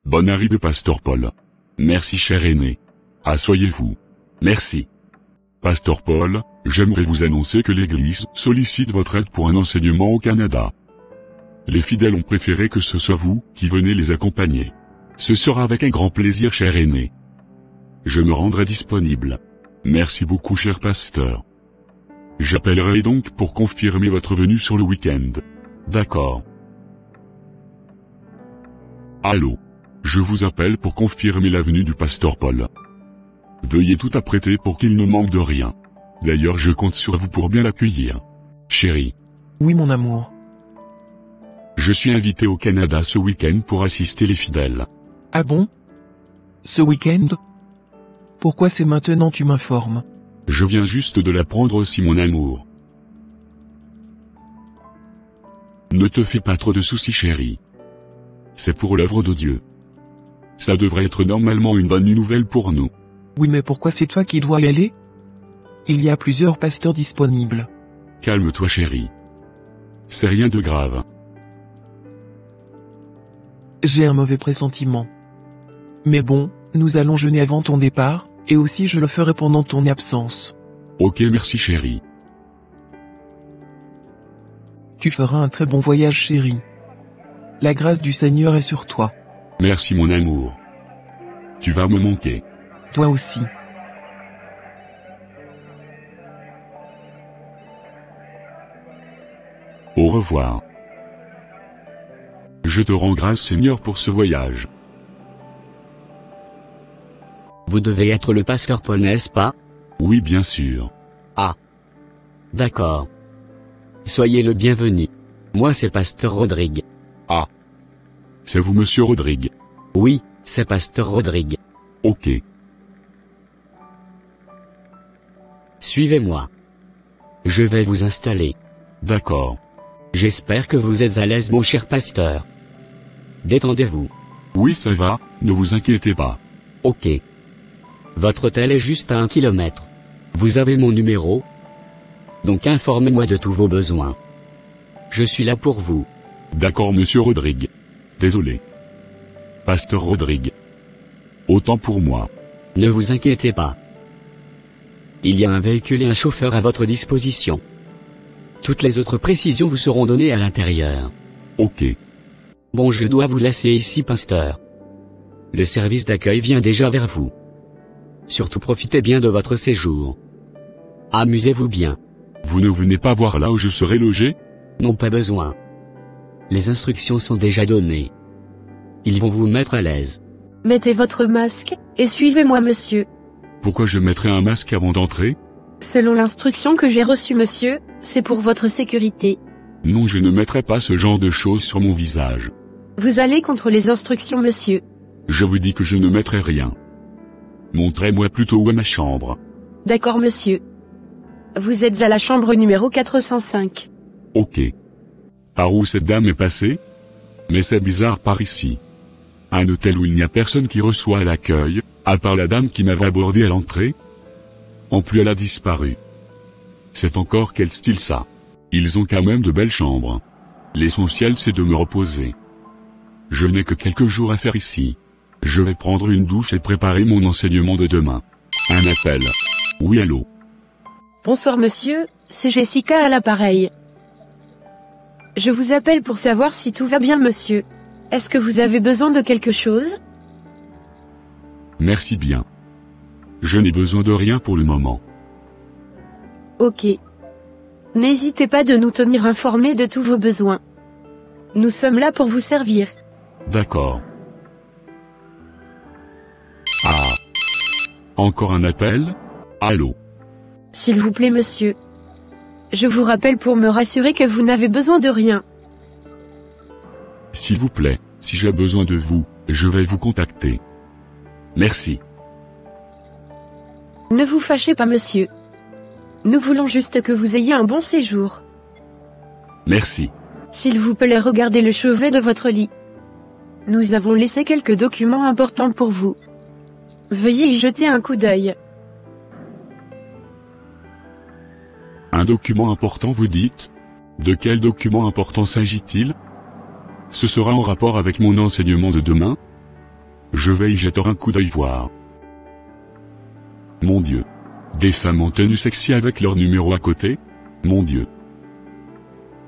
Bonne arrivée Pasteur Paul. Merci cher aîné. Asseyez-vous. Merci. Pasteur Paul, j'aimerais vous annoncer que l'Église sollicite votre aide pour un enseignement au Canada. Les fidèles ont préféré que ce soit vous qui venez les accompagner. Ce sera avec un grand plaisir cher aîné. Je me rendrai disponible. Merci beaucoup cher pasteur. J'appellerai donc pour confirmer votre venue sur le week-end. D'accord. Allô. Je vous appelle pour confirmer la venue du pasteur Paul. Veuillez tout apprêter pour qu'il ne manque de rien. D'ailleurs je compte sur vous pour bien l'accueillir. Chérie. Oui mon amour. Je suis invité au Canada ce week-end pour assister les fidèles. Ah bon? Ce week-end? Pourquoi c'est maintenant tu m'informes? Je viens juste de l'apprendre aussi mon amour. Ne te fais pas trop de soucis chérie. C'est pour l'œuvre de Dieu. Ça devrait être normalement une bonne nouvelle pour nous. Oui mais pourquoi c'est toi qui dois y aller? Il y a plusieurs pasteurs disponibles. Calme-toi chérie. C'est rien de grave. J'ai un mauvais pressentiment. Mais bon, nous allons jeûner avant ton départ, et aussi je le ferai pendant ton absence. Ok merci chérie. Tu feras un très bon voyage chérie. La grâce du Seigneur est sur toi. Merci mon amour. Tu vas me manquer. Toi aussi. Au revoir. Je te rends grâce Seigneur pour ce voyage. Vous devez être le pasteur Paul, n'est-ce pas? Oui bien sûr. Ah. D'accord. Soyez le bienvenu. Moi c'est pasteur Rodrigue. Ah. C'est vous monsieur Rodrigue? Oui, c'est pasteur Rodrigue. Ok. Suivez-moi. Je vais vous installer. D'accord. J'espère que vous êtes à l'aise mon cher pasteur. Détendez-vous. Oui ça va, ne vous inquiétez pas. Ok. Votre hôtel est juste à 1 kilomètre. Vous avez mon numéro? Donc informez-moi de tous vos besoins. Je suis là pour vous. D'accord monsieur Rodrigue. Désolé. Pasteur Rodrigue. Autant pour moi. Ne vous inquiétez pas. Il y a un véhicule et un chauffeur à votre disposition. Toutes les autres précisions vous seront données à l'intérieur. Ok. Bon je dois vous laisser ici pasteur. Le service d'accueil vient déjà vers vous. Surtout profitez bien de votre séjour. Amusez-vous bien. Vous ne venez pas voir là où je serai logé? Non pas besoin. Les instructions sont déjà données. Ils vont vous mettre à l'aise. Mettez votre masque, et suivez-moi monsieur. Pourquoi je mettrais un masque avant d'entrer? Selon l'instruction que j'ai reçue monsieur, c'est pour votre sécurité. Non je ne mettrai pas ce genre de choses sur mon visage. Vous allez contre les instructions monsieur. Je vous dis que je ne mettrai rien. Montrez-moi plutôt où est ma chambre. D'accord monsieur. Vous êtes à la chambre numéro 405. Ok. Par où cette dame est passée? Mais c'est bizarre par ici. Un hôtel où il n'y a personne qui reçoit à l'accueil, à part la dame qui m'avait abordé à l'entrée. En plus elle a disparu. C'est encore quel style ça? Ils ont quand même de belles chambres. L'essentiel c'est de me reposer. Je n'ai que quelques jours à faire ici. Je vais prendre une douche et préparer mon enseignement de demain. Un appel. Oui allô? Bonsoir monsieur, c'est Jessica à l'appareil. Je vous appelle pour savoir si tout va bien monsieur. Est-ce que vous avez besoin de quelque chose? Merci bien. Je n'ai besoin de rien pour le moment. Ok. N'hésitez pas de nous tenir informés de tous vos besoins. Nous sommes là pour vous servir. D'accord. Ah. Encore un appel? Allô? S'il vous plaît monsieur. Je vous rappelle pour me rassurer que vous n'avez besoin de rien. S'il vous plaît, si j'ai besoin de vous, je vais vous contacter. Merci. Ne vous fâchez pas monsieur. Nous voulons juste que vous ayez un bon séjour. Merci. S'il vous plaît, regardez le chevet de votre lit. Nous avons laissé quelques documents importants pour vous. Veuillez y jeter un coup d'œil. Un document important, vous dites? De quel document important s'agit-il? Ce sera en rapport avec mon enseignement de demain? Je vais y jeter un coup d'œil voir. Mon Dieu. Des femmes en tenue sexy avec leur numéro à côté? Mon Dieu.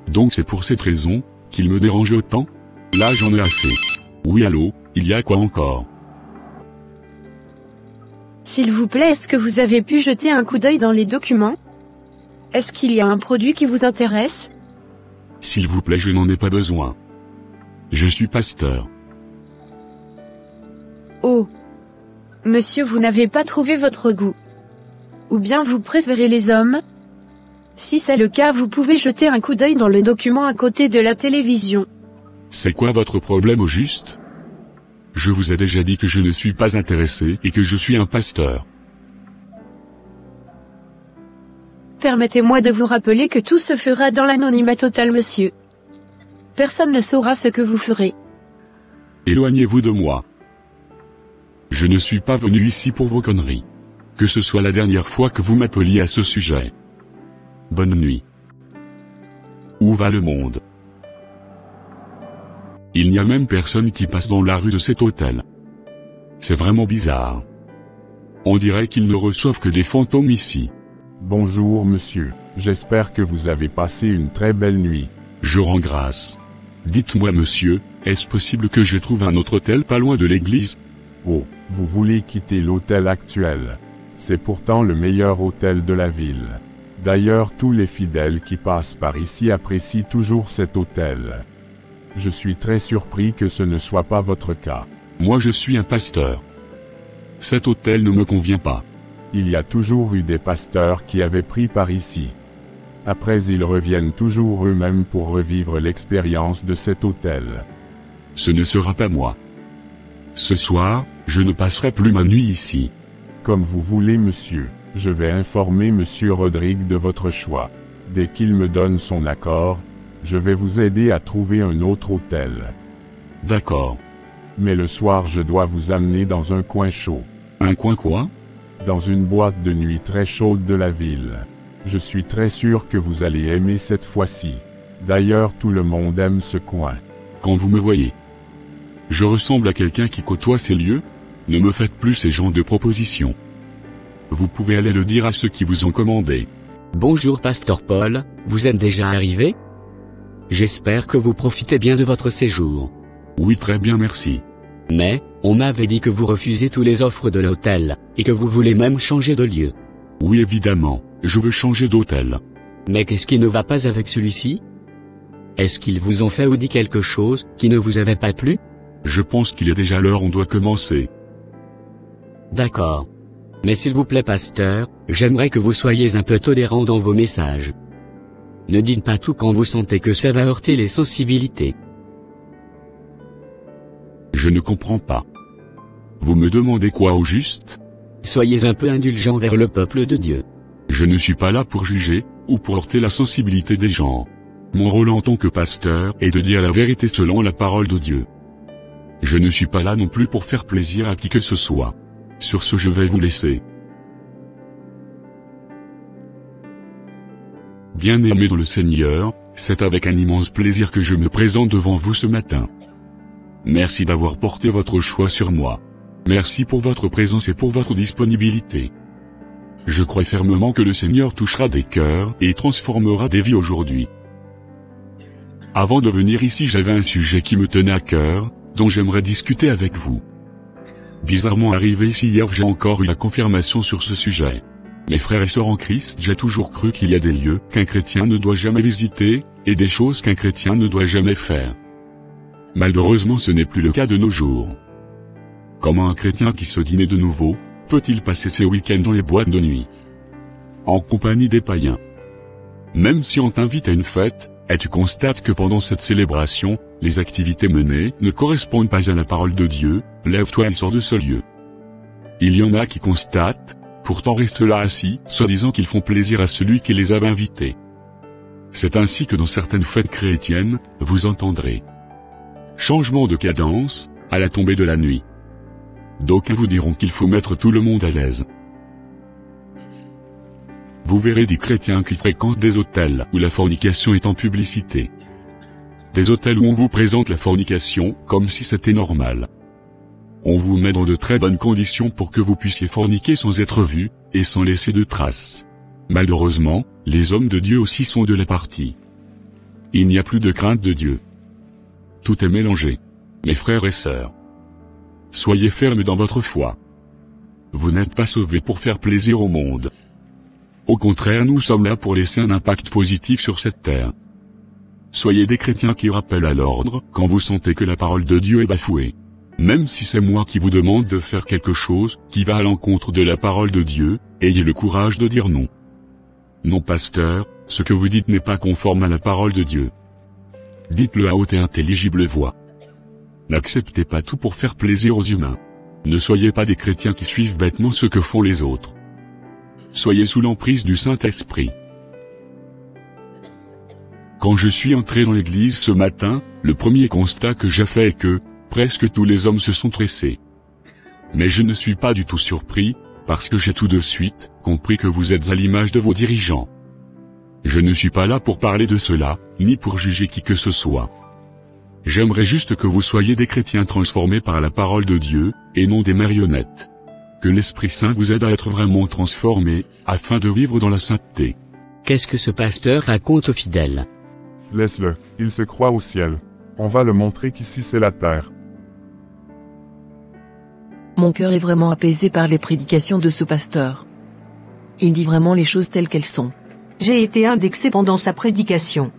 Donc c'est pour cette raison qu'il me dérange autant? Là j'en ai assez. Oui, allô, il y a quoi encore? S'il vous plaît, est-ce que vous avez pu jeter un coup d'œil dans les documents? Est-ce qu'il y a un produit qui vous intéresse? S'il vous plaît, je n'en ai pas besoin. Je suis pasteur. Oh. Monsieur, vous n'avez pas trouvé votre goût. Ou bien vous préférez les hommes? Si c'est le cas, vous pouvez jeter un coup d'œil dans le document à côté de la télévision. C'est quoi votre problème au juste? Je vous ai déjà dit que je ne suis pas intéressé et que je suis un pasteur. Permettez-moi de vous rappeler que tout se fera dans l'anonymat total, monsieur. Personne ne saura ce que vous ferez. Éloignez-vous de moi. Je ne suis pas venu ici pour vos conneries. Que ce soit la dernière fois que vous m'appeliez à ce sujet. Bonne nuit. Où va le monde? Il n'y a même personne qui passe dans la rue de cet hôtel. C'est vraiment bizarre. On dirait qu'ils ne reçoivent que des fantômes ici. Bonjour monsieur, j'espère que vous avez passé une très belle nuit. Je rends grâce. Dites-moi monsieur, est-ce possible que je trouve un autre hôtel pas loin de l'église? Oh, vous voulez quitter l'hôtel actuel? C'est pourtant le meilleur hôtel de la ville. D'ailleurs, tous les fidèles qui passent par ici apprécient toujours cet hôtel. Je suis très surpris que ce ne soit pas votre cas. Moi je suis un pasteur. Cet hôtel ne me convient pas. Il y a toujours eu des pasteurs qui avaient pris par ici. Après ils reviennent toujours eux-mêmes pour revivre l'expérience de cet hôtel. Ce ne sera pas moi. Ce soir, je ne passerai plus ma nuit ici. Comme vous voulez monsieur, je vais informer monsieur Rodrigue de votre choix. Dès qu'il me donne son accord, je vais vous aider à trouver un autre hôtel. D'accord. Mais le soir je dois vous amener dans un coin chaud. Un coin quoi? Dans une boîte de nuit très chaude de la ville. Je suis très sûr que vous allez aimer cette fois-ci. D'ailleurs tout le monde aime ce coin. Quand vous me voyez, je ressemble à quelqu'un qui côtoie ces lieux? Ne me faites plus ces genres de propositions. Vous pouvez aller le dire à ceux qui vous ont commandé. Bonjour Pasteur Paul, vous êtes déjà arrivé? J'espère que vous profitez bien de votre séjour. Oui, très bien, merci. Mais, on m'avait dit que vous refusez toutes les offres de l'hôtel, et que vous voulez même changer de lieu. Oui, évidemment, je veux changer d'hôtel. Mais qu'est-ce qui ne va pas avec celui-ci? Est-ce qu'ils vous ont fait ou dit quelque chose qui ne vous avait pas plu? Je pense qu'il est déjà l'heure, on doit commencer. D'accord. Mais s'il vous plaît pasteur, j'aimerais que vous soyez un peu tolérant dans vos messages. Ne dites pas tout quand vous sentez que ça va heurter les sensibilités. Je ne comprends pas. Vous me demandez quoi au juste? Soyez un peu indulgent vers le peuple de Dieu. Je ne suis pas là pour juger, ou pour heurter la sensibilité des gens. Mon rôle en tant que pasteur est de dire la vérité selon la parole de Dieu. Je ne suis pas là non plus pour faire plaisir à qui que ce soit. Sur ce, je vais vous laisser. Bien-aimés dans le Seigneur, c'est avec un immense plaisir que je me présente devant vous ce matin. Merci d'avoir porté votre choix sur moi. Merci pour votre présence et pour votre disponibilité. Je crois fermement que le Seigneur touchera des cœurs et transformera des vies aujourd'hui. Avant de venir ici, j'avais un sujet qui me tenait à cœur, dont j'aimerais discuter avec vous. Bizarrement arrivé ici hier, j'ai encore eu la confirmation sur ce sujet. Mes frères et sœurs en Christ, j'ai toujours cru qu'il y a des lieux qu'un chrétien ne doit jamais visiter, et des choses qu'un chrétien ne doit jamais faire. Malheureusement, ce n'est plus le cas de nos jours. Comment un chrétien qui se dit né de nouveau, peut-il passer ses week-ends dans les boîtes de nuit, en compagnie des païens? Même si on t'invite à une fête, et tu constates que pendant cette célébration, les activités menées ne correspondent pas à la parole de Dieu, lève-toi et sors de ce lieu. Il y en a qui constatent, pourtant restent là assis, soi-disant qu'ils font plaisir à celui qui les avait invités. C'est ainsi que dans certaines fêtes chrétiennes, vous entendrez changement de cadence, à la tombée de la nuit. D'aucuns vous diront qu'il faut mettre tout le monde à l'aise. Vous verrez des chrétiens qui fréquentent des hôtels où la fornication est en publicité. Des hôtels où on vous présente la fornication comme si c'était normal. On vous met dans de très bonnes conditions pour que vous puissiez forniquer sans être vu, et sans laisser de traces. Malheureusement, les hommes de Dieu aussi sont de la partie. Il n'y a plus de crainte de Dieu. Tout est mélangé. Mes frères et sœurs, soyez fermes dans votre foi. Vous n'êtes pas sauvés pour faire plaisir au monde. Au contraire, nous sommes là pour laisser un impact positif sur cette terre. Soyez des chrétiens qui rappellent à l'ordre quand vous sentez que la parole de Dieu est bafouée. Même si c'est moi qui vous demande de faire quelque chose qui va à l'encontre de la parole de Dieu, ayez le courage de dire non. Non, pasteur, ce que vous dites n'est pas conforme à la parole de Dieu. Dites-le à haute et intelligible voix. N'acceptez pas tout pour faire plaisir aux humains. Ne soyez pas des chrétiens qui suivent bêtement ce que font les autres. Soyez sous l'emprise du Saint-Esprit. Quand je suis entré dans l'église ce matin, le premier constat que j'ai fait est que, presque tous les hommes se sont tressés. Mais je ne suis pas du tout surpris, parce que j'ai tout de suite compris que vous êtes à l'image de vos dirigeants. Je ne suis pas là pour parler de cela, ni pour juger qui que ce soit. J'aimerais juste que vous soyez des chrétiens transformés par la parole de Dieu, et non des marionnettes. Que l'Esprit Saint vous aide à être vraiment transformés, afin de vivre dans la sainteté. Qu'est-ce que ce pasteur raconte aux fidèles? Laisse-le, il se croit au ciel. On va le montrer qu'ici c'est la terre. Mon cœur est vraiment apaisé par les prédications de ce pasteur. Il dit vraiment les choses telles qu'elles sont. J'ai été indexé pendant sa prédication.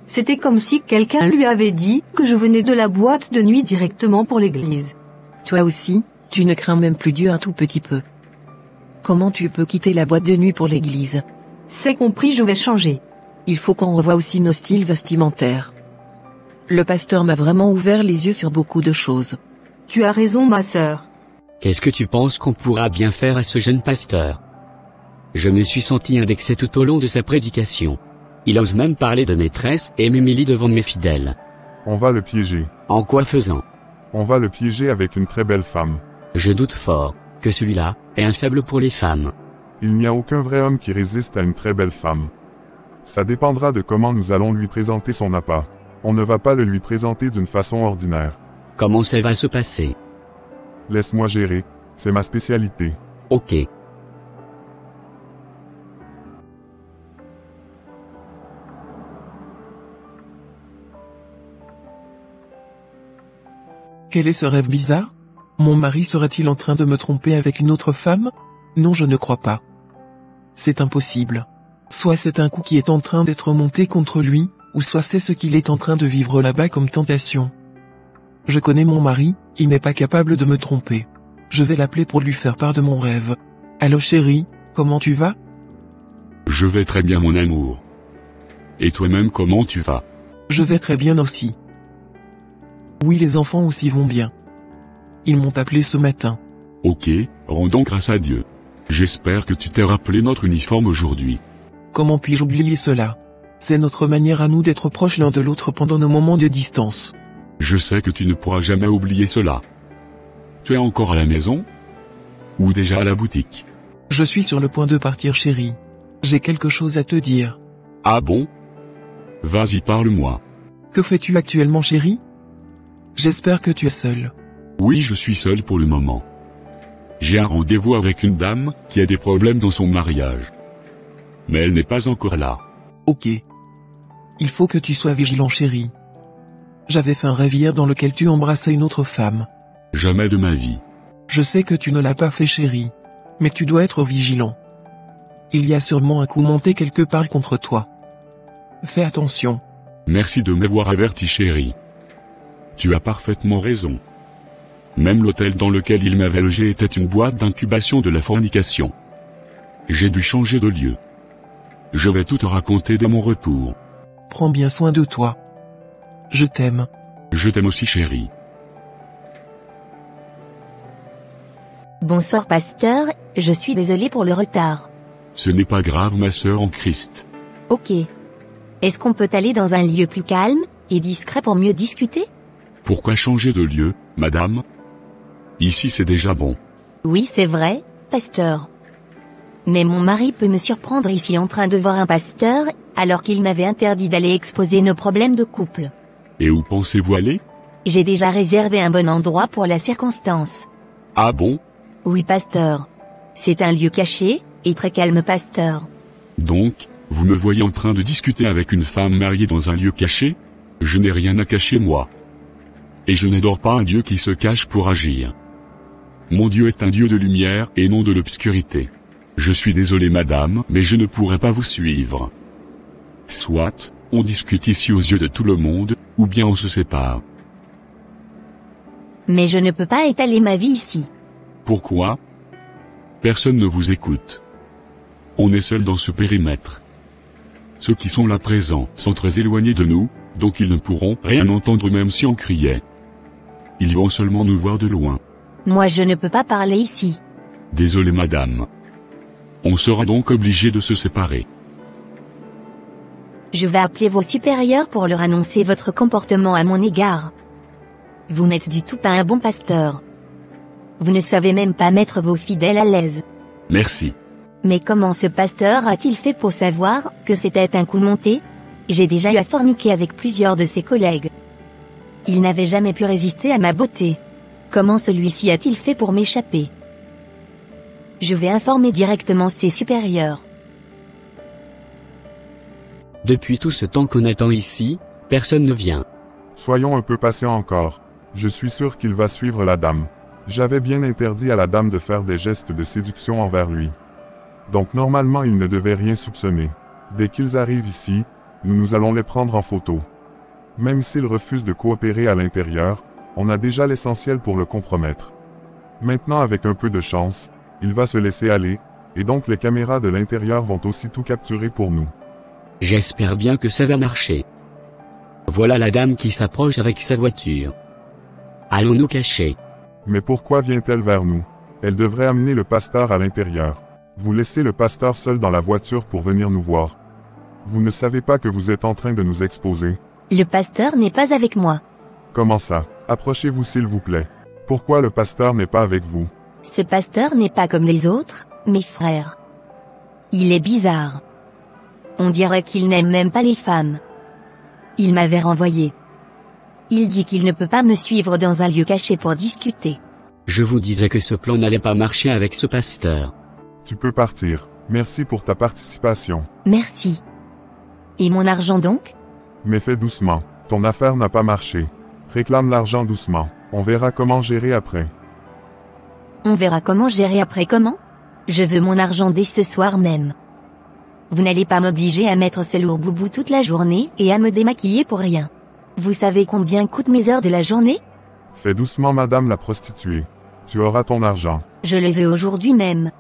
C'était comme si quelqu'un lui avait dit que je venais de la boîte de nuit directement pour l'église. Toi aussi, tu ne crains même plus Dieu un tout petit peu. Comment tu peux quitter la boîte de nuit pour l'église? C'est compris, je vais changer. Il faut qu'on revoie aussi nos styles vestimentaires. Le pasteur m'a vraiment ouvert les yeux sur beaucoup de choses. Tu as raison, ma sœur. Qu'est-ce que tu penses qu'on pourra bien faire à ce jeune pasteur? Je me suis senti indexé tout au long de sa prédication. Il ose même parler de maîtresse et m'humilie devant mes fidèles. On va le piéger. En quoi faisant? On va le piéger avec une très belle femme. Je doute fort que celui-là est un faible pour les femmes. Il n'y a aucun vrai homme qui résiste à une très belle femme. Ça dépendra de comment nous allons lui présenter son appât. On ne va pas le lui présenter d'une façon ordinaire. Comment ça va se passer? Laisse-moi gérer, c'est ma spécialité. Ok. Quel est ce rêve bizarre? Mon mari serait-il en train de me tromper avec une autre femme? Non, je ne crois pas. C'est impossible. Soit c'est un coup qui est en train d'être monté contre lui, ou soit c'est ce qu'il est en train de vivre là-bas comme tentation. Je connais mon mari, il n'est pas capable de me tromper. Je vais l'appeler pour lui faire part de mon rêve. Allô chérie, comment tu vas? Je vais très bien mon amour. Et toi-même comment tu vas? Je vais très bien aussi. Oui, les enfants aussi vont bien. Ils m'ont appelé ce matin. Ok, rendons grâce à Dieu. J'espère que tu t'es rappelé notre uniforme aujourd'hui. Comment puis-je oublier cela? C'est notre manière à nous d'être proches l'un de l'autre pendant nos moments de distance. Je sais que tu ne pourras jamais oublier cela. Tu es encore à la maison? Ou déjà à la boutique? Je suis sur le point de partir chérie. J'ai quelque chose à te dire. Ah bon? Vas-y, parle-moi. Que fais-tu actuellement chérie? J'espère que tu es seule. Oui, je suis seul pour le moment. J'ai un rendez-vous avec une dame qui a des problèmes dans son mariage. Mais elle n'est pas encore là. Ok. Il faut que tu sois vigilant chérie. J'avais fait un rêve hier dans lequel tu embrassais une autre femme. Jamais de ma vie. Je sais que tu ne l'as pas fait chérie. Mais tu dois être vigilant. Il y a sûrement un coup monté quelque part contre toi. Fais attention. Merci de m'avoir averti chérie. Tu as parfaitement raison. Même l'hôtel dans lequel il m'avait logé était une boîte d'incubation de la fornication. J'ai dû changer de lieu. Je vais tout te raconter dès mon retour. Prends bien soin de toi. Je t'aime. Je t'aime aussi chérie. Bonsoir pasteur, je suis désolé pour le retard. Ce n'est pas grave ma sœur en Christ. Ok. Est-ce qu'on peut aller dans un lieu plus calme et discret pour mieux discuter? Pourquoi changer de lieu, madame? Ici c'est déjà bon. Oui, c'est vrai, pasteur. Mais mon mari peut me surprendre ici en train de voir un pasteur, alors qu'il m'avait interdit d'aller exposer nos problèmes de couple. Et où pensez-vous aller? J'ai déjà réservé un bon endroit pour la circonstance. Ah bon? Oui, pasteur. C'est un lieu caché, et très calme, pasteur. Donc, vous me voyez en train de discuter avec une femme mariée dans un lieu caché? Je n'ai rien à cacher moi. Et je n'adore pas un Dieu qui se cache pour agir. Mon Dieu est un Dieu de lumière et non de l'obscurité. Je suis désolé madame, mais je ne pourrai pas vous suivre. Soit, on discute ici aux yeux de tout le monde, ou bien on se sépare. Mais je ne peux pas étaler ma vie ici. Pourquoi? Personne ne vous écoute. On est seul dans ce périmètre. Ceux qui sont là présents sont très éloignés de nous, donc ils ne pourront rien entendre même si on criait. Ils vont seulement nous voir de loin. Moi je ne peux pas parler ici. Désolé madame. On sera donc obligé de se séparer. Je vais appeler vos supérieurs pour leur annoncer votre comportement à mon égard. Vous n'êtes du tout pas un bon pasteur. Vous ne savez même pas mettre vos fidèles à l'aise. Merci. Mais comment ce pasteur a-t-il fait pour savoir que c'était un coup monté? J'ai déjà eu à forniquer avec plusieurs de ses collègues. Il n'avait jamais pu résister à ma beauté. Comment celui-ci a-t-il fait pour m'échapper? Je vais informer directement ses supérieurs. Depuis tout ce temps qu'on attend ici, personne ne vient. Soyons un peu patients encore. Je suis sûr qu'il va suivre la dame. J'avais bien interdit à la dame de faire des gestes de séduction envers lui. Donc normalement il ne devait rien soupçonner. Dès qu'ils arrivent ici, nous allons les prendre en photo. Même s'ils refusent de coopérer à l'intérieur, on a déjà l'essentiel pour le compromettre. Maintenant avec un peu de chance, il va se laisser aller, et donc les caméras de l'intérieur vont aussi tout capturer pour nous. J'espère bien que ça va marcher. Voilà la dame qui s'approche avec sa voiture. Allons nous cacher. Mais pourquoi vient-elle vers nous? Elle devrait amener le pasteur à l'intérieur. Vous laissez le pasteur seul dans la voiture pour venir nous voir. Vous ne savez pas que vous êtes en train de nous exposer? Le pasteur n'est pas avec moi. Comment ça? Approchez-vous s'il vous plaît. Pourquoi le pasteur n'est pas avec vous? Ce pasteur n'est pas comme les autres, mes frères. Il est bizarre. On dirait qu'il n'aime même pas les femmes. Il m'avait renvoyé. Il dit qu'il ne peut pas me suivre dans un lieu caché pour discuter. Je vous disais que ce plan n'allait pas marcher avec ce pasteur. Tu peux partir. Merci pour ta participation. Merci. Et mon argent donc? Mais fais doucement. Ton affaire n'a pas marché. Réclame l'argent doucement. On verra comment gérer après. On verra comment gérer après comment? Je veux mon argent dès ce soir même. Vous n'allez pas m'obliger à mettre ce lourd boubou toute la journée et à me démaquiller pour rien. Vous savez combien coûtent mes heures de la journée? Fais doucement madame la prostituée. Tu auras ton argent. Je le veux aujourd'hui même.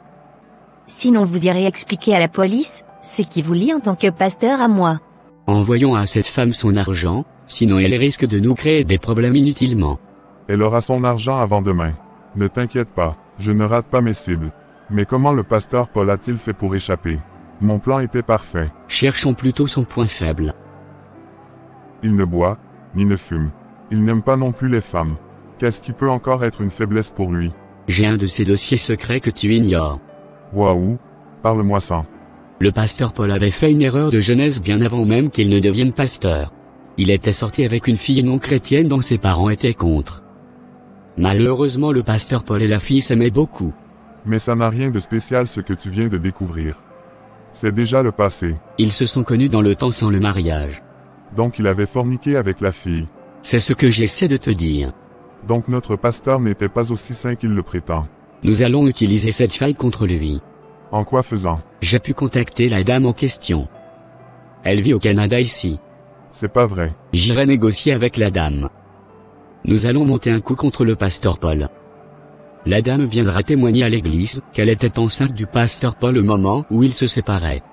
Sinon vous irez expliquer à la police ce qui vous lie en tant que pasteur à moi. Envoyons à cette femme son argent, sinon elle risque de nous créer des problèmes inutilement. Elle aura son argent avant demain. Ne t'inquiète pas, je ne rate pas mes cibles. Mais comment le pasteur Paul a-t-il fait pour échapper? Mon plan était parfait. Cherchons plutôt son point faible. Il ne boit, ni ne fume. Il n'aime pas non plus les femmes. Qu'est-ce qui peut encore être une faiblesse pour lui? J'ai un de ces dossiers secrets que tu ignores. Waouh, parle-moi sans. Le pasteur Paul avait fait une erreur de jeunesse bien avant même qu'il ne devienne pasteur. Il était sorti avec une fille non chrétienne dont ses parents étaient contre. Malheureusement le pasteur Paul et la fille s'aimaient beaucoup. Mais ça n'a rien de spécial ce que tu viens de découvrir. C'est déjà le passé. Ils se sont connus dans le temps sans le mariage. Donc il avait forniqué avec la fille. C'est ce que j'essaie de te dire. Donc notre pasteur n'était pas aussi saint qu'il le prétend. Nous allons utiliser cette faille contre lui. En quoi faisant? J'ai pu contacter la dame en question. Elle vit au Canada ici. C'est pas vrai. J'irai négocier avec la dame. Nous allons monter un coup contre le pasteur Paul. La dame viendra témoigner à l'église qu'elle était enceinte du pasteur Paul au moment où ils se séparaient.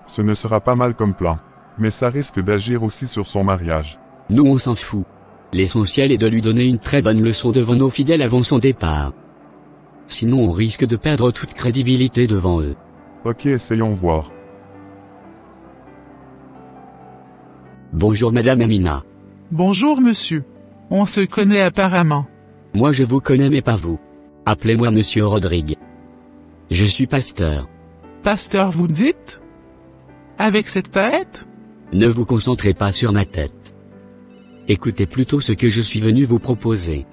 Ce ne sera pas mal comme plan. Mais ça risque d'agir aussi sur son mariage. Nous on s'en fout. L'essentiel est de lui donner une très bonne leçon devant nos fidèles avant son départ. Sinon on risque de perdre toute crédibilité devant eux. Ok, essayons voir. Bonjour Madame Amina. Bonjour monsieur. On se connaît apparemment. Moi je vous connais mais pas vous. Appelez-moi Monsieur Rodrigue. Je suis pasteur. Pasteur vous dites? Avec cette tête? Ne vous concentrez pas sur ma tête. Écoutez plutôt ce que je suis venu vous proposer.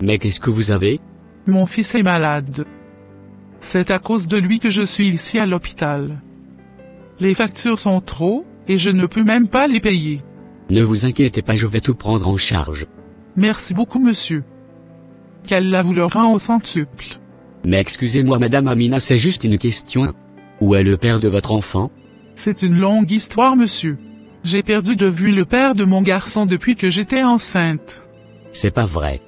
Mais qu'est-ce que vous avez? Mon fils est malade. C'est à cause de lui que je suis ici à l'hôpital. Les factures sont trop, et je ne peux même pas les payer. Ne vous inquiétez pas, je vais tout prendre en charge. Merci beaucoup monsieur. Qu'Allah vous le rend au centuple. Mais excusez-moi Madame Amina, c'est juste une question. Où est le père de votre enfant? C'est une longue histoire monsieur. J'ai perdu de vue le père de mon garçon depuis que j'étais enceinte. C'est pas vrai.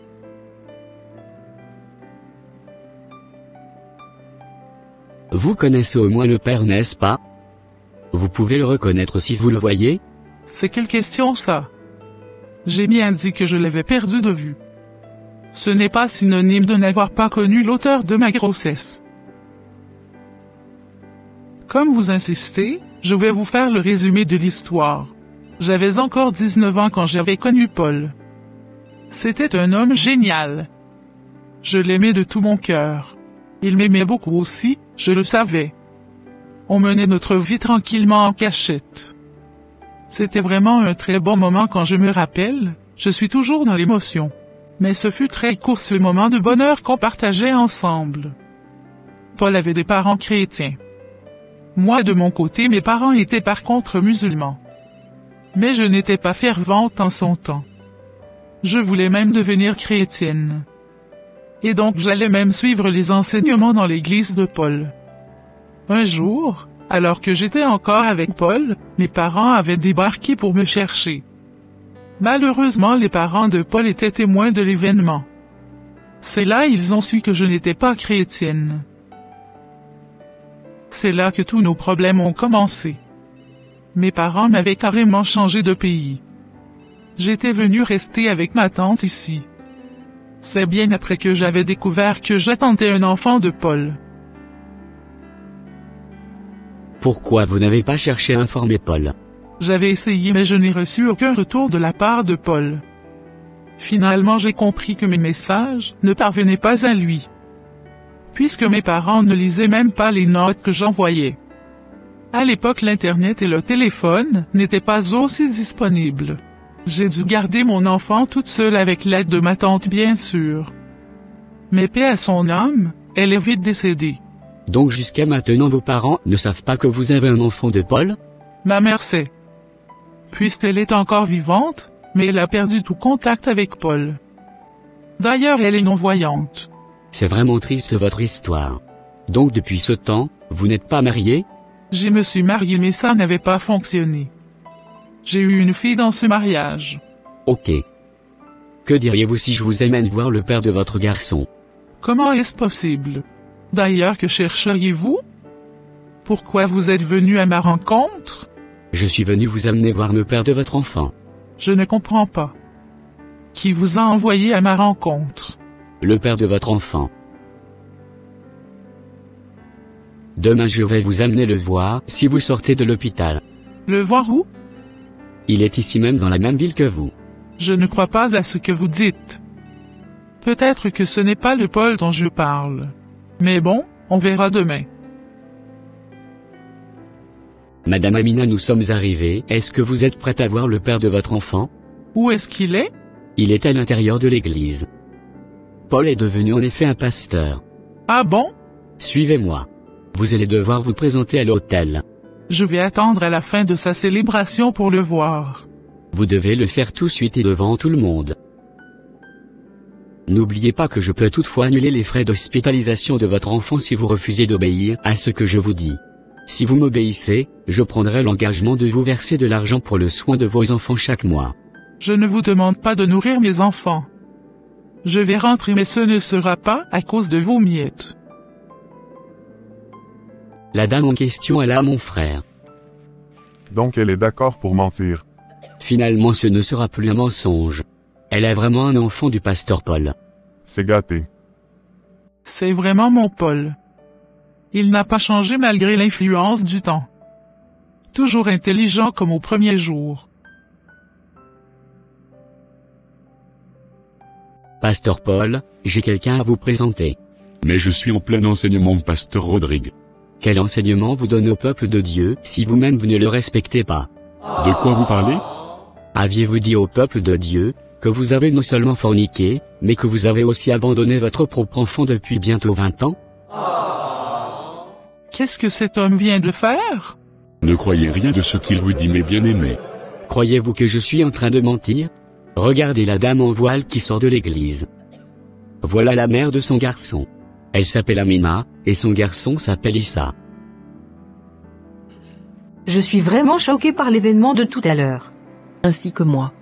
Vous connaissez au moins le père, n'est-ce pas? Vous pouvez le reconnaître si vous le voyez? C'est quelle question ça? J'ai bien dit que je l'avais perdu de vue. Ce n'est pas synonyme de n'avoir pas connu l'auteur de ma grossesse. Comme vous insistez, je vais vous faire le résumé de l'histoire. J'avais encore 19 ans quand j'avais connu Paul. C'était un homme génial. Je l'aimais de tout mon cœur. Il m'aimait beaucoup aussi, je le savais. On menait notre vie tranquillement en cachette. C'était vraiment un très bon moment quand je me rappelle, je suis toujours dans l'émotion. Mais ce fut très court ce moment de bonheur qu'on partageait ensemble. Paul avait des parents chrétiens. Moi de mon côté mes parents étaient par contre musulmans. Mais je n'étais pas fervente en son temps. Je voulais même devenir chrétienne. Et donc j'allais même suivre les enseignements dans l'église de Paul. Un jour, alors que j'étais encore avec Paul, mes parents avaient débarqué pour me chercher. Malheureusement les parents de Paul étaient témoins de l'événement. C'est là ils ont su que je n'étais pas chrétienne. C'est là que tous nos problèmes ont commencé. Mes parents m'avaient carrément changé de pays. J'étais venu rester avec ma tante ici. C'est bien après que j'avais découvert que j'attendais un enfant de Paul. Pourquoi vous n'avez pas cherché à informer Paul? J'avais essayé mais je n'ai reçu aucun retour de la part de Paul. Finalement j'ai compris que mes messages ne parvenaient pas à lui. Puisque mes parents ne lisaient même pas les notes que j'envoyais. À l'époque l'internet et le téléphone n'étaient pas aussi disponibles. J'ai dû garder mon enfant toute seule avec l'aide de ma tante bien sûr. Mais paix à son âme, elle est vite décédée. Donc jusqu'à maintenant vos parents ne savent pas que vous avez un enfant de Paul? Ma mère sait. Puisqu'elle est encore vivante, mais elle a perdu tout contact avec Paul. D'ailleurs elle est non-voyante. C'est vraiment triste votre histoire. Donc depuis ce temps, vous n'êtes pas marié? Je me suis marié mais ça n'avait pas fonctionné. J'ai eu une fille dans ce mariage. Ok. Que diriez-vous si je vous amène voir le père de votre garçon? Comment est-ce possible? D'ailleurs que chercheriez-vous? Pourquoi vous êtes venu à ma rencontre? Je suis venu vous amener voir le père de votre enfant. Je ne comprends pas. Qui vous a envoyé à ma rencontre? Le père de votre enfant. Demain je vais vous amener le voir si vous sortez de l'hôpital. Le voir où? Il est ici même dans la même ville que vous. Je ne crois pas à ce que vous dites. Peut-être que ce n'est pas le Paul dont je parle. Mais bon, on verra demain. Madame Amina, nous sommes arrivés. Est-ce que vous êtes prête à voir le père de votre enfant? Où est-ce qu'il est? Il est à l'intérieur de l'église. Paul est devenu en effet un pasteur. Ah bon? Suivez-moi. Vous allez devoir vous présenter à l'hôtel. Je vais attendre à la fin de sa célébration pour le voir. Vous devez le faire tout de suite et devant tout le monde. N'oubliez pas que je peux toutefois annuler les frais d'hospitalisation de votre enfant si vous refusez d'obéir à ce que je vous dis. Si vous m'obéissez, je prendrai l'engagement de vous verser de l'argent pour le soin de vos enfants chaque mois. Je ne vous demande pas de nourrir mes enfants. Je vais rentrer mais ce ne sera pas à cause de vos miettes. La dame en question est là, mon frère. Donc elle est d'accord pour mentir. Finalement ce ne sera plus un mensonge. Elle est vraiment un enfant du pasteur Paul. C'est gâté. C'est vraiment mon Paul. Il n'a pas changé malgré l'influence du temps. Toujours intelligent comme au premier jour. Pasteur Paul, j'ai quelqu'un à vous présenter. Mais je suis en plein enseignement, Pasteur Rodrigue. Quel enseignement vous donne au peuple de Dieu si vous-même vous ne le respectez pas? De quoi vous parlez? Aviez-vous dit au peuple de Dieu que vous avez non seulement forniqué, mais que vous avez aussi abandonné votre propre enfant depuis bientôt 20 ans? Qu'est-ce que cet homme vient de faire? Ne croyez rien de ce qu'il vous dit, mes bien-aimés. Croyez-vous que je suis en train de mentir? Regardez la dame en voile qui sort de l'église. Voilà la mère de son garçon. Elle s'appelle Amina, et son garçon s'appelle Issa. Je suis vraiment choqué par l'événement de tout à l'heure. Ainsi que moi.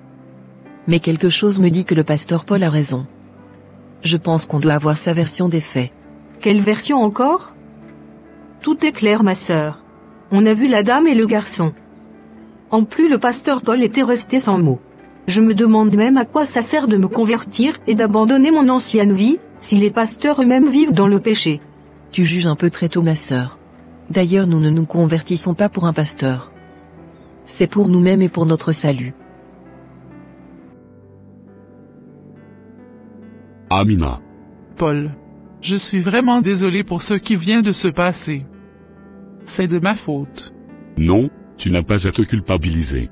Mais quelque chose me dit que le pasteur Paul a raison. Je pense qu'on doit avoir sa version des faits. Quelle version encore? Tout est clair, ma sœur. On a vu la dame et le garçon. En plus, le pasteur Paul était resté sans mots. Je me demande même à quoi ça sert de me convertir et d'abandonner mon ancienne vie, si les pasteurs eux-mêmes vivent dans le péché. Tu juges un peu très tôt, ma sœur. D'ailleurs, nous ne nous convertissons pas pour un pasteur. C'est pour nous-mêmes et pour notre salut. Amina. Paul. Je suis vraiment désolé pour ce qui vient de se passer. C'est de ma faute. Non, tu n'as pas à te culpabiliser.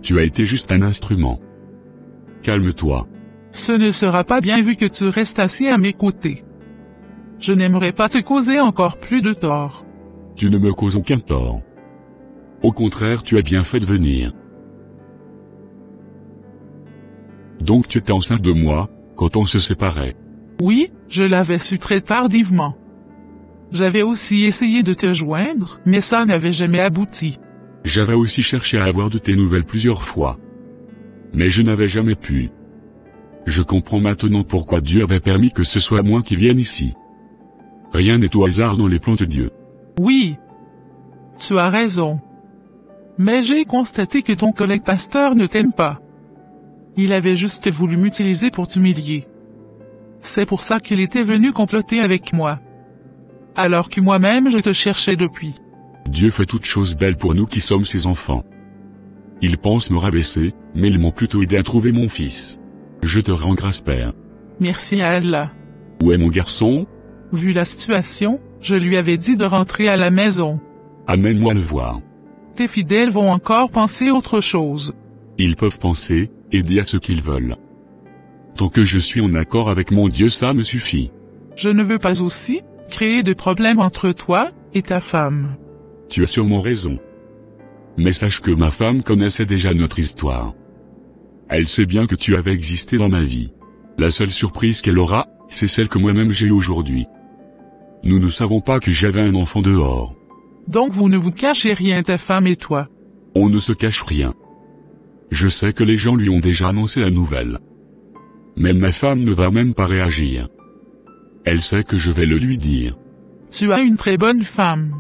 Tu as été juste un instrument. Calme-toi. Ce ne sera pas bien vu que tu restes assis à mes côtés. Je n'aimerais pas te causer encore plus de tort. Tu ne me causes aucun tort. Au contraire, tu as bien fait de venir. Donc tu étais enceinte de moi, quand on se séparait. Oui, je l'avais su très tardivement. J'avais aussi essayé de te joindre, mais ça n'avait jamais abouti. J'avais aussi cherché à avoir de tes nouvelles plusieurs fois. Mais je n'avais jamais pu. Je comprends maintenant pourquoi Dieu avait permis que ce soit moi qui vienne ici. Rien n'est au hasard dans les plans de Dieu. Oui. Tu as raison. Mais j'ai constaté que ton collègue pasteur ne t'aime pas. Il avait juste voulu m'utiliser pour t'humilier. C'est pour ça qu'il était venu comploter avec moi. Alors que moi-même je te cherchais depuis. Dieu fait toutes choses belles pour nous qui sommes ses enfants. Ils pensent me rabaisser, mais ils m'ont plutôt aidé à trouver mon fils. Je te rends grâce, Père. Merci à Allah. Où est mon garçon? Vu la situation, je lui avais dit de rentrer à la maison. Amène-moi le voir. Tes fidèles vont encore penser autre chose. Ils peuvent penser, et dire ce qu'ils veulent. Tant que je suis en accord avec mon Dieu, ça me suffit. Je ne veux pas aussi créer de problèmes entre toi et ta femme. Tu as sûrement raison. Mais sache que ma femme connaissait déjà notre histoire. Elle sait bien que tu avais existé dans ma vie. La seule surprise qu'elle aura, c'est celle que moi-même j'ai aujourd'hui. Nous ne savons pas que j'avais un enfant dehors. Donc vous ne vous cachez rien, ta femme et toi. On ne se cache rien. Je sais que les gens lui ont déjà annoncé la nouvelle. Mais ma femme ne va même pas réagir. Elle sait que je vais le lui dire. Tu as une très bonne femme.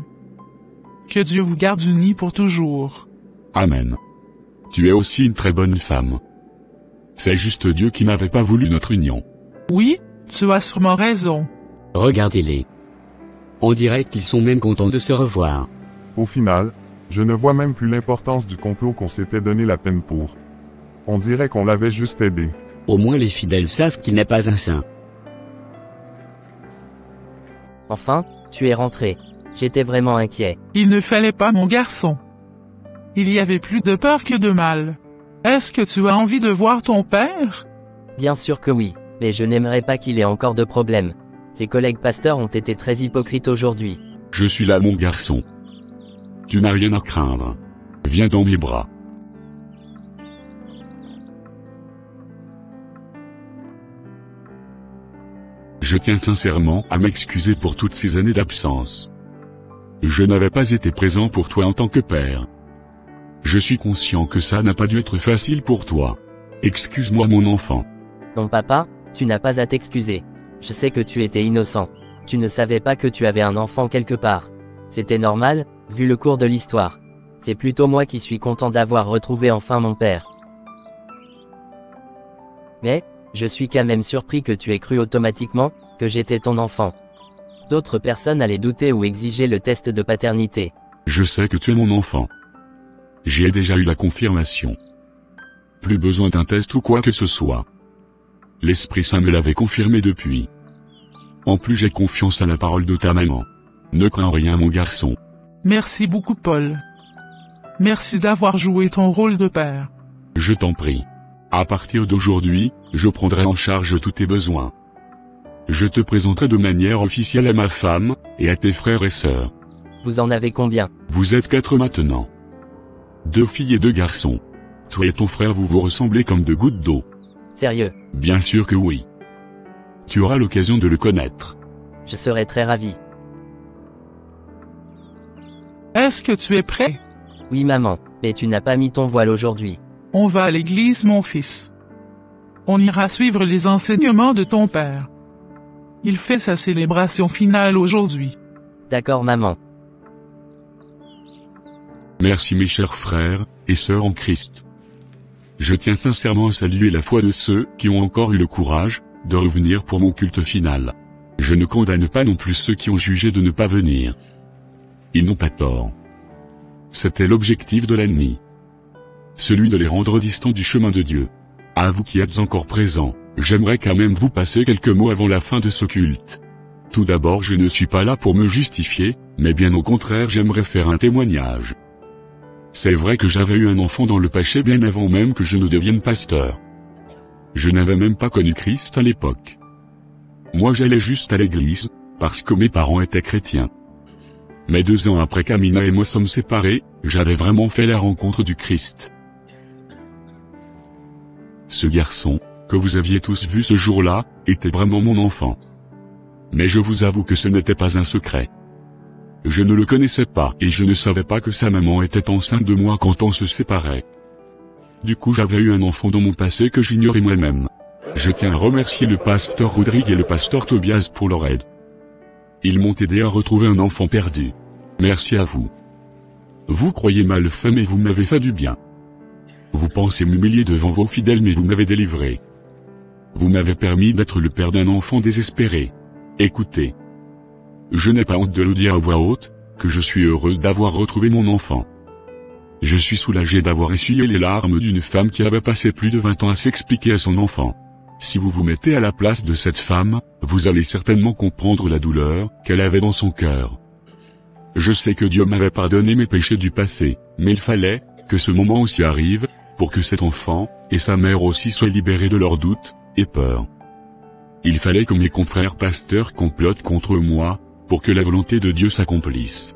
Que Dieu vous garde unis pour toujours. Amen. Tu es aussi une très bonne femme. C'est juste Dieu qui n'avait pas voulu notre union. Oui, tu as sûrement raison. Regardez-les. On dirait qu'ils sont même contents de se revoir. Au final, je ne vois même plus l'importance du complot qu'on s'était donné la peine pour. On dirait qu'on l'avait juste aidé. Au moins les fidèles savent qu'il n'est pas un saint. Enfin, tu es rentré. J'étais vraiment inquiet. Il ne fallait pas, mon garçon. Il y avait plus de peur que de mal. Est-ce que tu as envie de voir ton père? Bien sûr que oui, mais je n'aimerais pas qu'il ait encore de problèmes. Ses collègues pasteurs ont été très hypocrites aujourd'hui. Je suis là, mon garçon. Tu n'as rien à craindre. Viens dans mes bras. Je tiens sincèrement à m'excuser pour toutes ces années d'absence. Je n'avais pas été présent pour toi en tant que père. Je suis conscient que ça n'a pas dû être facile pour toi. Excuse-moi, mon enfant. Non papa, tu n'as pas à t'excuser. Je sais que tu étais innocent. Tu ne savais pas que tu avais un enfant quelque part. C'était normal, vu le cours de l'histoire. C'est plutôt moi qui suis content d'avoir retrouvé enfin mon père. Mais, je suis quand même surpris que tu aies cru automatiquement que j'étais ton enfant. D'autres personnes allaient douter ou exiger le test de paternité. Je sais que tu es mon enfant. J'ai déjà eu la confirmation. Plus besoin d'un test ou quoi que ce soit. L'Esprit Saint me l'avait confirmé depuis. En plus j'ai confiance à la parole de ta maman. Ne crains rien mon garçon. Merci beaucoup Paul. Merci d'avoir joué ton rôle de père. Je t'en prie. À partir d'aujourd'hui, je prendrai en charge tous tes besoins. Je te présenterai de manière officielle à ma femme, et à tes frères et sœurs. Vous en avez combien? Vous êtes 4 maintenant. 2 filles et 2 garçons. Toi et ton frère vous ressemblez comme 2 gouttes d'eau. Sérieux? Bien sûr que oui. Tu auras l'occasion de le connaître. Je serai très ravi. Est-ce que tu es prêt? Oui maman, mais tu n'as pas mis ton voile aujourd'hui. On va à l'église mon fils. On ira suivre les enseignements de ton père. Il fait sa célébration finale aujourd'hui. D'accord maman. Merci mes chers frères et sœurs en Christ. Je tiens sincèrement à saluer la foi de ceux qui ont encore eu le courage de revenir pour mon culte final. Je ne condamne pas non plus ceux qui ont jugé de ne pas venir. Ils n'ont pas tort. C'était l'objectif de l'ennemi. Celui de les rendre distants du chemin de Dieu. À vous qui êtes encore présents, j'aimerais quand même vous passer quelques mots avant la fin de ce culte. Tout d'abord, je ne suis pas là pour me justifier, mais bien au contraire j'aimerais faire un témoignage. C'est vrai que j'avais eu un enfant dans le péché bien avant même que je ne devienne pasteur. Je n'avais même pas connu Christ à l'époque. Moi j'allais juste à l'église, parce que mes parents étaient chrétiens. Mais 2 ans après qu'Amina et moi sommes séparés, j'avais vraiment fait la rencontre du Christ. Ce garçon, que vous aviez tous vu ce jour-là, était vraiment mon enfant. Mais je vous avoue que ce n'était pas un secret. Je ne le connaissais pas et je ne savais pas que sa maman était enceinte de moi quand on se séparait. Du coup j'avais eu un enfant dans mon passé que j'ignorais moi-même. Je tiens à remercier le pasteur Rodrigue et le pasteur Tobias pour leur aide. Ils m'ont aidé à retrouver un enfant perdu. Merci à vous. Vous croyez mal fait mais vous m'avez fait du bien. Vous pensez m'humilier devant vos fidèles mais vous m'avez délivré. Vous m'avez permis d'être le père d'un enfant désespéré. Écoutez. Je n'ai pas honte de le dire à voix haute, que je suis heureux d'avoir retrouvé mon enfant. Je suis soulagé d'avoir essuyé les larmes d'une femme qui avait passé plus de 20 ans à s'expliquer à son enfant. Si vous vous mettez à la place de cette femme, vous allez certainement comprendre la douleur qu'elle avait dans son cœur. Je sais que Dieu m'avait pardonné mes péchés du passé, mais il fallait que ce moment aussi arrive, pour que cet enfant, et sa mère aussi soient libérés de leurs doutes et peurs. Il fallait que mes confrères pasteurs complotent contre moi, pour que la volonté de Dieu s'accomplisse.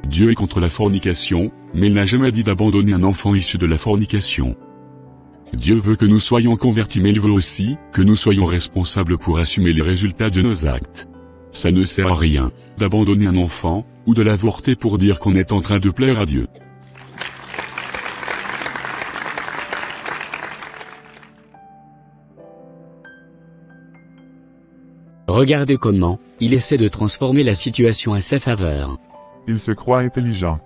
Dieu est contre la fornication, mais il n'a jamais dit d'abandonner un enfant issu de la fornication. Dieu veut que nous soyons convertis mais il veut aussi que nous soyons responsables pour assumer les résultats de nos actes. Ça ne sert à rien d'abandonner un enfant, ou de l'avorter pour dire qu'on est en train de plaire à Dieu. Regardez comment, il essaie de transformer la situation à sa faveur. Il se croit intelligent.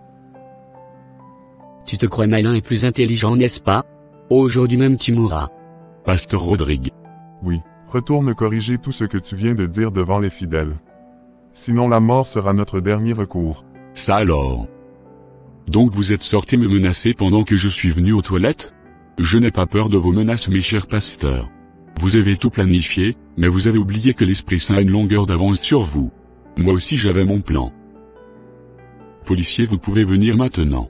Tu te crois malin et plus intelligent, n'est-ce pas? Aujourd'hui même tu mourras. Pasteur Rodrigue. Oui, retourne corriger tout ce que tu viens de dire devant les fidèles. Sinon la mort sera notre dernier recours. Ça alors. Donc vous êtes sortis me menacer pendant que je suis venu aux toilettes? Je n'ai pas peur de vos menaces mes chers pasteurs. Vous avez tout planifié, mais vous avez oublié que l'Esprit Saint a une longueur d'avance sur vous. Moi aussi j'avais mon plan. Policier, vous pouvez venir maintenant.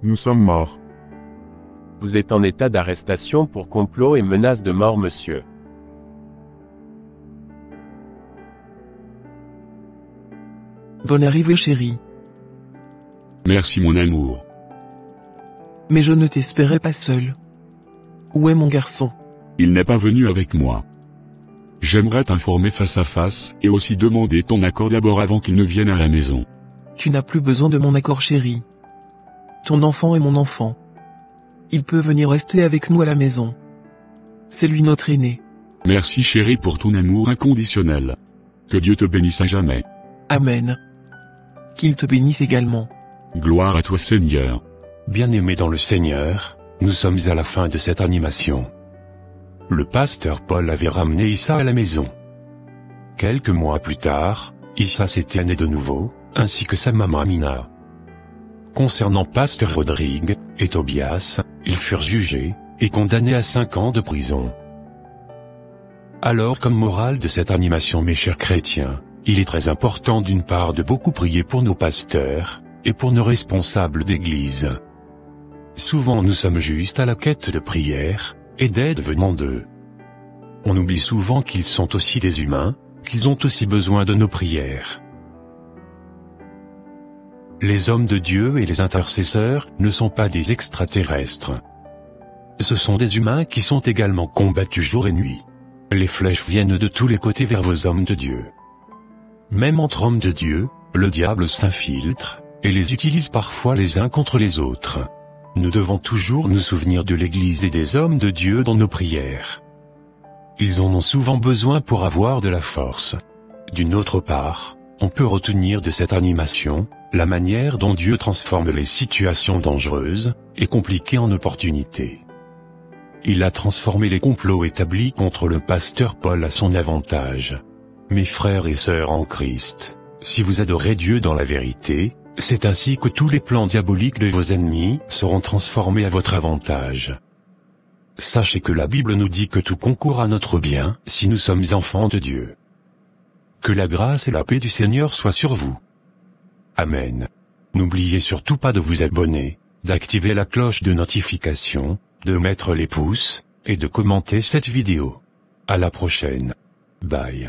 Nous sommes morts. Vous êtes en état d'arrestation pour complot et menace de mort, monsieur. Bonne arrivée chérie. Merci mon amour. Mais je ne t'espérais pas seul. Où est mon garçon? Il n'est pas venu avec moi. J'aimerais t'informer face à face et aussi demander ton accord d'abord avant qu'il ne vienne à la maison. Tu n'as plus besoin de mon accord chérie. Ton enfant est mon enfant. Il peut venir rester avec nous à la maison. C'est lui notre aîné. Merci chérie pour ton amour inconditionnel. Que Dieu te bénisse à jamais. Amen. Qu'il te bénisse également. Gloire à toi Seigneur. Bien-aimés dans le Seigneur, nous sommes à la fin de cette animation. Le pasteur Paul avait ramené Issa à la maison. Quelques mois plus tard, Issa s'était né de nouveau, ainsi que sa maman Amina. Concernant Pasteur Rodrigue et Tobias, ils furent jugés et condamnés à 5 ans de prison. Alors, comme morale de cette animation, mes chers chrétiens, il est très important d'une part de beaucoup prier pour nos pasteurs et pour nos responsables d'église. Souvent nous sommes juste à la quête de prière et d'aide venant d'eux. On oublie souvent qu'ils sont aussi des humains, qu'ils ont aussi besoin de nos prières. Les hommes de Dieu et les intercesseurs ne sont pas des extraterrestres. Ce sont des humains qui sont également combattus jour et nuit. Les flèches viennent de tous les côtés vers vos hommes de Dieu. Même entre hommes de Dieu, le diable s'infiltre et les utilise parfois les uns contre les autres. Nous devons toujours nous souvenir de l'Église et des hommes de Dieu dans nos prières. Ils en ont souvent besoin pour avoir de la force. D'une autre part, on peut retenir de cette animation la manière dont Dieu transforme les situations dangereuses et compliquées en opportunités. Il a transformé les complots établis contre le pasteur Paul à son avantage. Mes frères et sœurs en Christ, si vous adorez Dieu dans la vérité, c'est ainsi que tous les plans diaboliques de vos ennemis seront transformés à votre avantage. Sachez que la Bible nous dit que tout concourt à notre bien si nous sommes enfants de Dieu. Que la grâce et la paix du Seigneur soient sur vous. Amen. N'oubliez surtout pas de vous abonner, d'activer la cloche de notification, de mettre les pouces, et de commenter cette vidéo. À la prochaine. Bye.